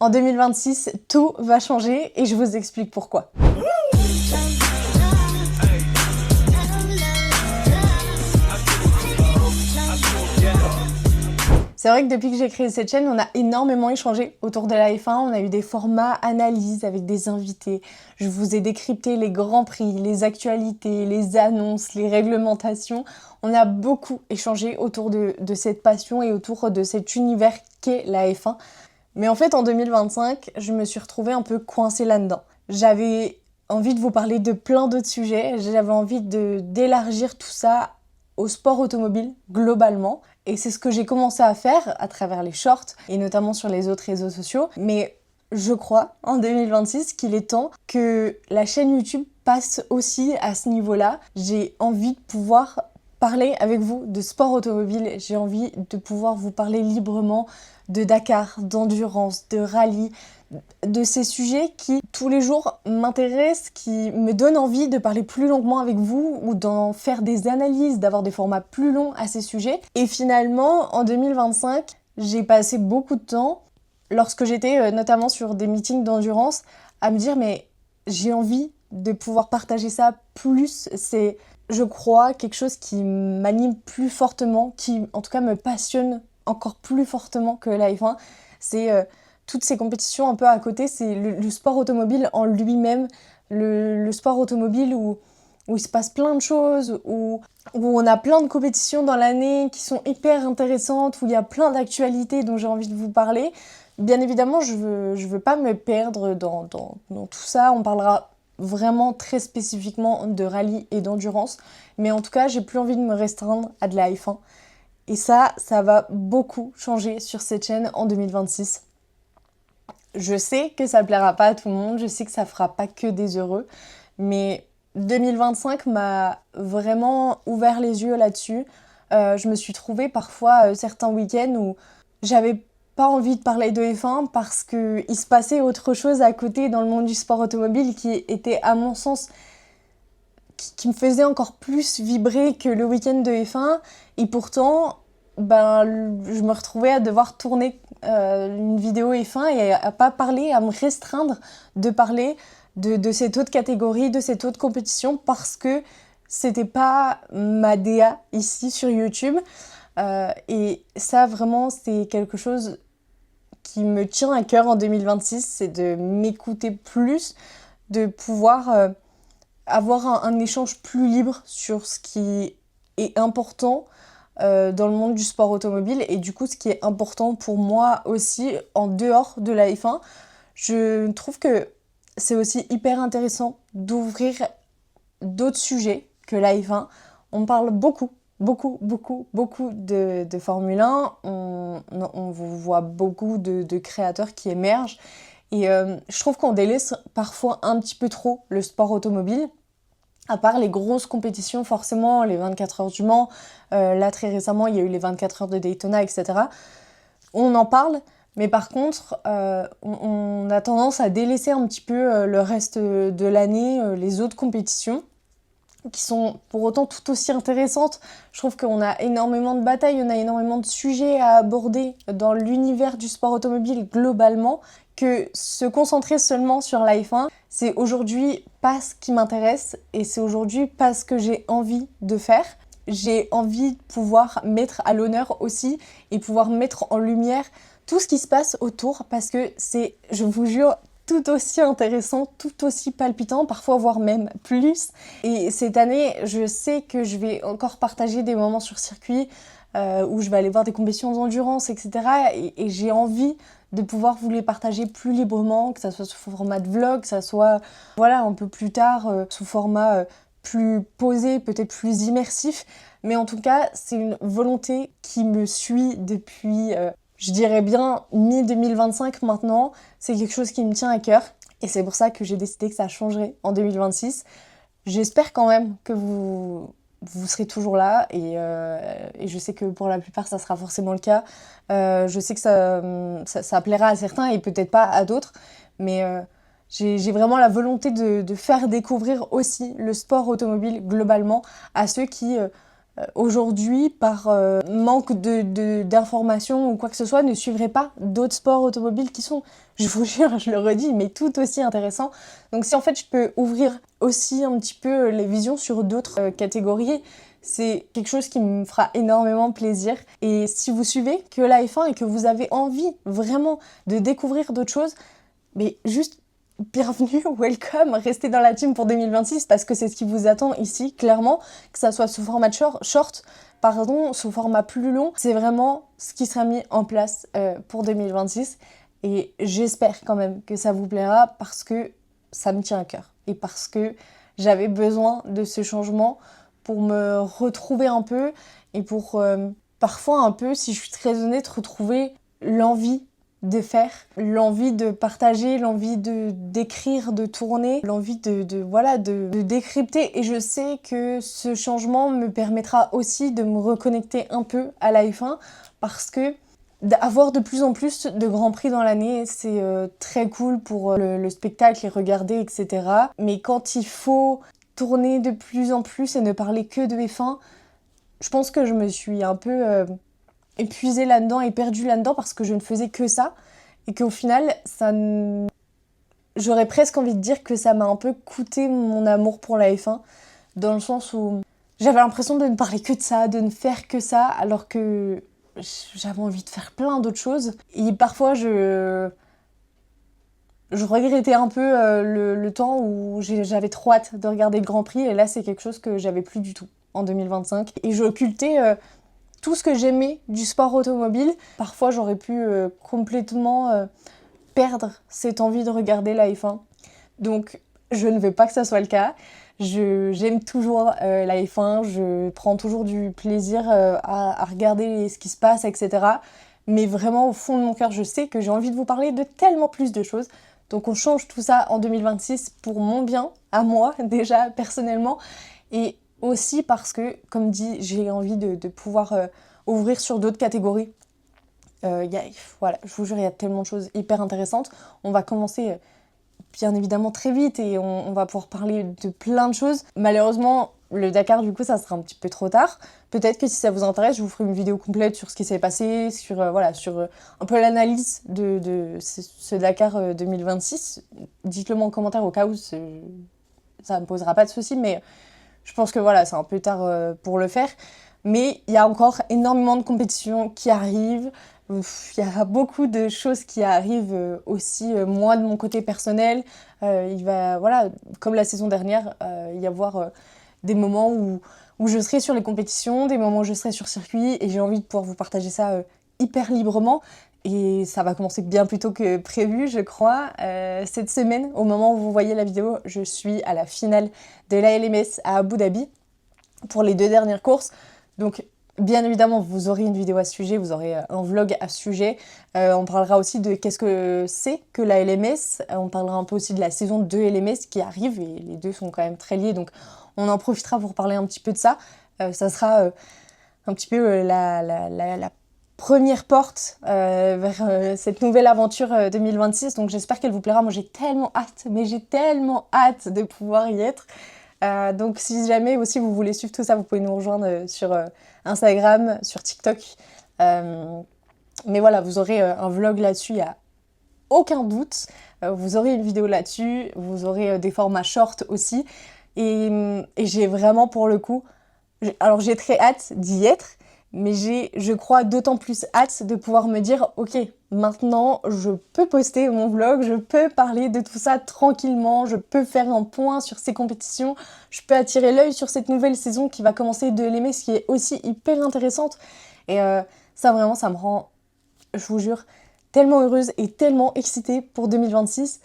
En 2026, tout va changer et je vous explique pourquoi. C'est vrai que depuis que j'ai créé cette chaîne, on a énormément échangé autour de la F1. On a eu des formats analyses avec des invités. Je vous ai décrypté les grands prix, les actualités, les annonces, les réglementations. On a beaucoup échangé autour de cette passion et autour de cet univers qu'est la F1. Mais en fait, en 2025, je me suis retrouvée un peu coincée là-dedans. J'avais envie de vous parler de plein d'autres sujets. J'avais envie d'élargir tout ça au sport automobile globalement. Et c'est ce que j'ai commencé à faire à travers les shorts et notamment sur les autres réseaux sociaux. Mais je crois en 2026 qu'il est temps que la chaîne YouTube passe aussi à ce niveau-là. J'ai envie de pouvoir parler avec vous de sport automobile. J'ai envie de pouvoir vous parler librement de Dakar, d'endurance, de rallye, de ces sujets qui tous les jours m'intéressent, qui me donnent envie de parler plus longuement avec vous ou d'en faire des analyses, d'avoir des formats plus longs à ces sujets. Et finalement, en 2025, j'ai passé beaucoup de temps, lorsque j'étais notamment sur des meetings d'endurance, à me dire mais j'ai envie de pouvoir partager ça plus. C'est, je crois, quelque chose qui m'anime plus fortement, qui en tout cas me passionne encore plus fortement que la F1. C'est toutes ces compétitions un peu à côté, c'est le sport automobile en lui-même, le sport automobile où il se passe plein de choses, où on a plein de compétitions dans l'année qui sont hyper intéressantes, où il y a plein d'actualités dont j'ai envie de vous parler. Bien évidemment, je veux pas me perdre dans tout ça, on parlera vraiment très spécifiquement de rallye et d'endurance, mais en tout cas, j'ai plus envie de me restreindre à de la F1. Et ça va beaucoup changer sur cette chaîne en 2026. Je sais que ça plaira pas à tout le monde, je sais que ça fera pas que des heureux, mais 2025 m'a vraiment ouvert les yeux là-dessus. Je me suis trouvée parfois certains week-ends où j'avais pas envie de parler de F1 parce qu'il se passait autre chose à côté dans le monde du sport automobile qui était, à mon sens, qui me faisait encore plus vibrer que le week-end de F1. Et pourtant, je me retrouvais à devoir tourner une vidéo F1 et à pas parler, à me restreindre de parler de cette autre catégorie, de cette autre compétition, parce que c'était pas ma DA ici sur YouTube. Et ça, vraiment, c'est quelque chose qui me tient à cœur en 2026, c'est de m'écouter plus, de pouvoir avoir un échange plus libre sur ce qui est important dans le monde du sport automobile et du coup ce qui est important pour moi aussi en dehors de la F1. Je trouve que c'est aussi hyper intéressant d'ouvrir d'autres sujets que la F1. On parle beaucoup de Formule 1, on voit beaucoup de créateurs qui émergent et je trouve qu'on délaisse parfois un petit peu trop le sport automobile. À part les grosses compétitions, forcément, les 24 heures du Mans, là très récemment il y a eu les 24 heures de Daytona, etc. On en parle, mais par contre, on a tendance à délaisser un petit peu le reste de l'année, les autres compétitions, qui sont pour autant tout aussi intéressantes. Je trouve qu'on a énormément de batailles, on a énormément de sujets à aborder dans l'univers du sport automobile globalement, que se concentrer seulement sur la F1, c'est aujourd'hui pas ce qui m'intéresse et c'est aujourd'hui pas ce que j'ai envie de faire. J'ai envie de pouvoir mettre à l'honneur aussi et pouvoir mettre en lumière tout ce qui se passe autour parce que c'est, je vous jure, tout aussi intéressant, tout aussi palpitant, parfois voire même plus. Et cette année, je sais que je vais encore partager des moments sur circuit où je vais aller voir des compétitions d'endurance, etc. Et j'ai envie de pouvoir vous les partager plus librement, que ça soit sous format de vlog, que ça soit voilà, un peu plus tard sous format plus posé, peut-être plus immersif. Mais en tout cas, c'est une volonté qui me suit depuis, je dirais bien, mi-2025 maintenant. C'est quelque chose qui me tient à cœur. Et c'est pour ça que j'ai décidé que ça changerait en 2026. J'espère quand même que vous serez toujours là et je sais que pour la plupart ça sera forcément le cas. Je sais que ça plaira à certains et peut-être pas à d'autres, mais j'ai vraiment la volonté de faire découvrir aussi le sport automobile globalement à ceux qui aujourd'hui, par manque d'informations ou quoi que ce soit, ne suivraient pas d'autres sports automobiles qui sont, je vous jure, je le redis, mais tout aussi intéressants. Donc si en fait je peux ouvrir aussi un petit peu les visions sur d'autres catégories, c'est quelque chose qui me fera énormément plaisir. Et si vous suivez que la F1 et que vous avez envie vraiment de découvrir d'autres choses, mais juste bienvenue, welcome, restez dans la team pour 2026 parce que c'est ce qui vous attend ici, clairement, que ça soit sous format short, sous format plus long, c'est vraiment ce qui sera mis en place pour 2026 et j'espère quand même que ça vous plaira parce que ça me tient à cœur et parce que j'avais besoin de ce changement pour me retrouver un peu et pour parfois un peu, si je suis très honnête, retrouver l'envie de faire, l'envie de partager, l'envie de d'écrire, de tourner, l'envie de décrypter. Et je sais que ce changement me permettra aussi de me reconnecter un peu à la F1 parce que avoir de plus en plus de grands prix dans l'année, c'est très cool pour le spectacle et regarder, etc. Mais quand il faut tourner de plus en plus et ne parler que de F1, je pense que je me suis un peu épuisée là-dedans et perdue là-dedans parce que je ne faisais que ça et qu'au final, j'aurais presque envie de dire que ça m'a un peu coûté mon amour pour la F1 dans le sens où j'avais l'impression de ne parler que de ça, de ne faire que ça alors que j'avais envie de faire plein d'autres choses et parfois je regrettais un peu le temps où j'avais trop hâte de regarder le Grand Prix et là c'est quelque chose que j'avais plus du tout en 2025 et j'occultais tout ce que j'aimais du sport automobile. Parfois j'aurais pu complètement perdre cette envie de regarder la F1. Donc je ne veux pas que ça soit le cas. J'aime toujours la F1, je prends toujours du plaisir à regarder ce qui se passe, etc. Mais vraiment au fond de mon cœur, je sais que j'ai envie de vous parler de tellement plus de choses. Donc on change tout ça en 2026 pour mon bien, à moi déjà personnellement, et aussi parce que, comme dit, j'ai envie de pouvoir ouvrir sur d'autres catégories. Voilà, je vous jure, il y a tellement de choses hyper intéressantes. On va commencer bien évidemment très vite et on va pouvoir parler de plein de choses. Malheureusement, le Dakar, du coup, ça sera un petit peu trop tard. Peut-être que si ça vous intéresse, je vous ferai une vidéo complète sur ce qui s'est passé, sur un peu l'analyse de ce Dakar 2026. Dites-le moi en commentaire au cas où ça ne me posera pas de soucis, mais je pense que voilà, c'est un peu tard pour le faire. Mais il y a encore énormément de compétitions qui arrivent. Il y a beaucoup de choses qui arrivent aussi, moi de mon côté personnel. Il va, voilà, comme la saison dernière, y avoir des moments où je serai sur les compétitions, des moments où je serai sur circuit et j'ai envie de pouvoir vous partager ça hyper librement. Et ça va commencer bien plus tôt que prévu, je crois. Cette semaine, au moment où vous voyez la vidéo, je suis à la finale de la LMS à Abu Dhabi pour les 2 dernières courses. Donc, bien évidemment, vous aurez une vidéo à ce sujet, vous aurez un vlog à ce sujet. On parlera aussi de qu'est-ce que c'est que la LMS. On parlera un peu aussi de la saison 2 LMS qui arrive et les deux sont quand même très liés. Donc, on en profitera pour parler un petit peu de ça. Ça sera un petit peu la première porte vers cette nouvelle aventure 2026. Donc j'espère qu'elle vous plaira. Moi j'ai tellement hâte de pouvoir y être. Donc si jamais aussi vous voulez suivre tout ça, vous pouvez nous rejoindre sur Instagram, sur TikTok. Mais voilà, vous aurez un vlog là-dessus, il n'y a aucun doute. Vous aurez une vidéo là-dessus, vous aurez des formats short aussi. Et j'ai vraiment pour le coup, alors j'ai très hâte d'y être, mais je crois, d'autant plus hâte de pouvoir me dire, ok, maintenant je peux poster mon vlog, je peux parler de tout ça tranquillement, je peux faire un point sur ces compétitions, je peux attirer l'œil sur cette nouvelle saison qui va commencer de l'aimer, ce qui est aussi hyper intéressante. Et ça vraiment, ça me rend, je vous jure, tellement heureuse et tellement excitée pour 2026.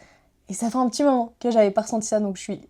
Et ça fait un petit moment que j'avais pas ressenti ça, donc je suis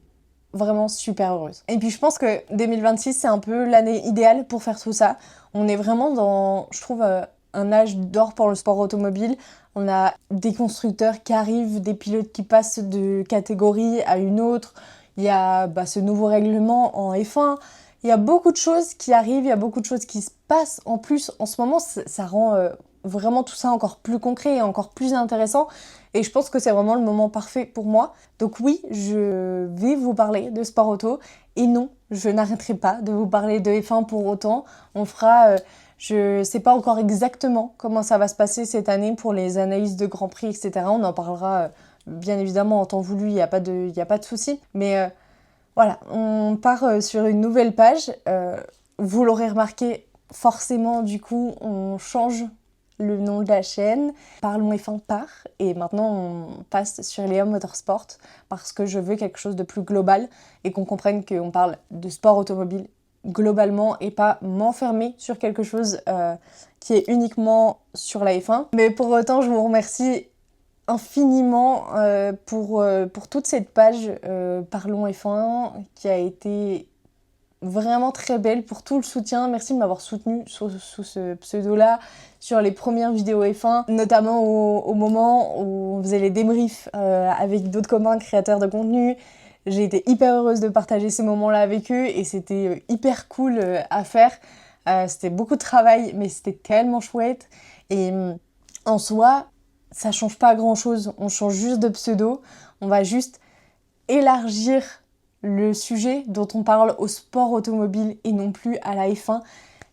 vraiment super heureuse. Et puis je pense que 2026 c'est un peu l'année idéale pour faire tout ça. On est vraiment dans, je trouve, un âge d'or pour le sport automobile. On a des constructeurs qui arrivent, des pilotes qui passent de catégorie à une autre. Il y a ce nouveau règlement en F1. Il y a beaucoup de choses qui arrivent, il y a beaucoup de choses qui se passent. En plus, en ce moment, ça rend vraiment tout ça encore plus concret et encore plus intéressant. Et je pense que c'est vraiment le moment parfait pour moi. Donc oui, je vais vous parler de sport auto Et non, je n'arrêterai pas de vous parler de F1 pour autant. On fera, je sais pas encore exactement comment ça va se passer cette année pour les analyses de Grand Prix, etc. On en parlera bien évidemment en temps voulu, il n'y a pas de souci. Mais voilà, on part sur une nouvelle page. Vous l'aurez remarqué, forcément, du coup, on change le nom de la chaîne. Parlons F1 part. Et maintenant, on passe sur Léa Motorsport parce que je veux quelque chose de plus global et qu'on comprenne qu'on parle de sport automobile globalement et pas m'enfermer sur quelque chose qui est uniquement sur la F1. Mais pour autant, je vous remercie infiniment pour toute cette page Parlons F1 qui a été vraiment très belle, pour tout le soutien. Merci de m'avoir soutenu sous ce pseudo-là sur les premières vidéos F1, notamment au moment où on faisait les débriefs avec d'autres copains créateurs de contenu. J'ai été hyper heureuse de partager ces moments-là avec eux et c'était hyper cool à faire. C'était beaucoup de travail, mais c'était tellement chouette. Et en soi, ça change pas grand-chose. On change juste de pseudo. On va juste élargir le sujet dont on parle au sport automobile et non plus à la F1.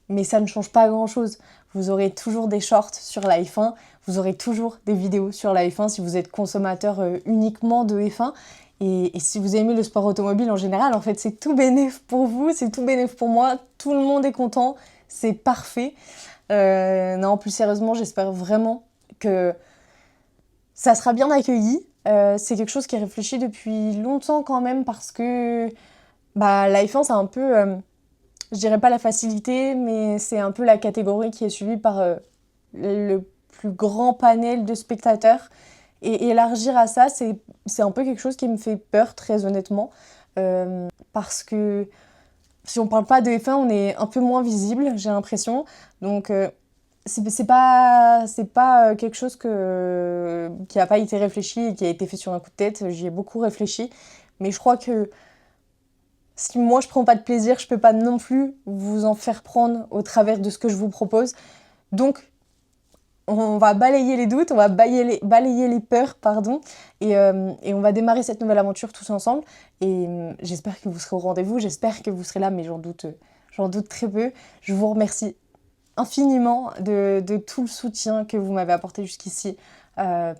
Mais ça ne change pas grand-chose. Vous aurez toujours des shorts sur la F1. Vous aurez toujours des vidéos sur la F1 si vous êtes consommateur uniquement de F1. Et si vous aimez le sport automobile en général, en fait, c'est tout bénef pour vous, c'est tout bénef pour moi. Tout le monde est content, c'est parfait. Non, plus sérieusement, j'espère vraiment que ça sera bien accueilli. C'est quelque chose qui est réfléchi depuis longtemps quand même parce que la F1, c'est un peu, je dirais pas la facilité, mais c'est un peu la catégorie qui est suivie par le plus grand panel de spectateurs. Et élargir à ça, c'est un peu quelque chose qui me fait peur, très honnêtement. Parce que si on parle pas de F1, on est un peu moins visible, j'ai l'impression. Donc c'est pas quelque chose qui a pas été réfléchi et qui a été fait sur un coup de tête. J'y ai beaucoup réfléchi. Mais je crois que si moi je prends pas de plaisir, je peux pas non plus vous en faire prendre au travers de ce que je vous propose. Donc on va balayer les doutes, on va balayer les peurs, pardon, et on va démarrer cette nouvelle aventure tous ensemble. Et j'espère que vous serez au rendez-vous, j'espère que vous serez là, mais j'en doute très peu. Je vous remercie infiniment de tout le soutien que vous m'avez apporté jusqu'ici,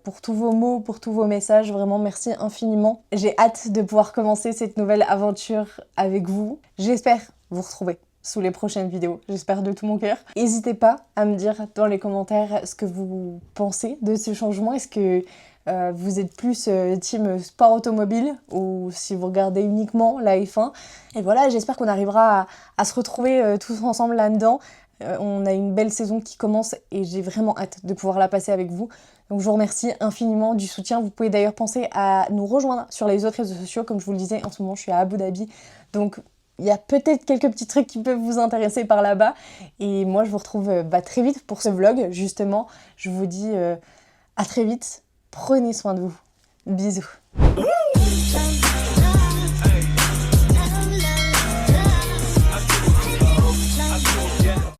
pour tous vos mots, pour tous vos messages, vraiment merci infiniment. J'ai hâte de pouvoir commencer cette nouvelle aventure avec vous. J'espère vous retrouver sous les prochaines vidéos, j'espère de tout mon cœur. N'hésitez pas à me dire dans les commentaires ce que vous pensez de ce changement. Est-ce que vous êtes plus team sport automobile ou si vous regardez uniquement la F1. Et voilà, j'espère qu'on arrivera à se retrouver tous ensemble là-dedans. On a une belle saison qui commence et j'ai vraiment hâte de pouvoir la passer avec vous. Donc je vous remercie infiniment du soutien. Vous pouvez d'ailleurs penser à nous rejoindre sur les autres réseaux sociaux. Comme je vous le disais, en ce moment je suis à Abu Dhabi. Donc il y a peut-être quelques petits trucs qui peuvent vous intéresser par là-bas. Et moi, je vous retrouve très vite pour ce vlog, justement. Je vous dis à très vite. Prenez soin de vous. Bisous.